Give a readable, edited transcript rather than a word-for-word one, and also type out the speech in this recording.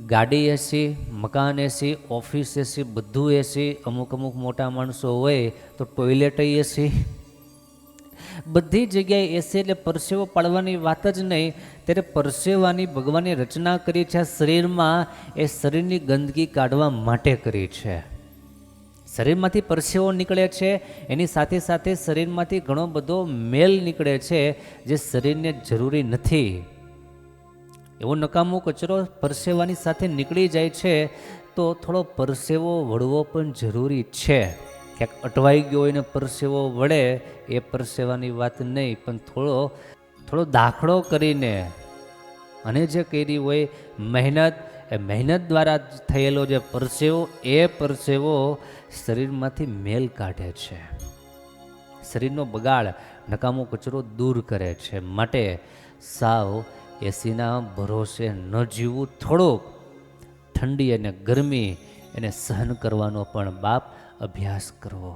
ગાડી એસી, મકાન એસી, ઓફિસ એસી, બધું એસી. અમુક અમુક મોટા માણસો હોય તો ટોયલેટ એસી. બધી જગ્યાએ એસી એટલે પરસેવો પાડવાની વાત જ નહીં. ત્યારે પરસેવાની ભગવાને રચના કરી છે આ શરીરમાં, એ શરીરની ગંદકી કાઢવા માટે કરી છે. શરીરમાંથી પરસેવો નીકળે છે, એની સાથે સાથે શરીરમાંથી ઘણો બધો મેલ નીકળે છે જે શરીરને જરૂરી નથી. એવો નકામો કચરો પરસેવાની સાથે નીકળી જાય છે તો થોડો પરસેવો વળવો પણ જરૂરી છે. ક્યાંક અટવાઈ ગયો હોય ને પરસેવો વળે એ પરસેવાની વાત નહીં, પણ થોડો દાખલો કરીને અને જે કરી હોય મહેનત, એ મહેનત દ્વારા થયેલો જે પરસેવો, એ પરસેવો શરીરમાંથી મેલ કાઢે છે, શરીરનો બગાડ, નકામો કચરો દૂર કરે છે. માટે સાવ એસીના ભરોસે ન જીવવું. થોડોક ઠંડી અને ગરમી એને સહન કરવાનો પણ બાપ અભ્યાસ કરવો.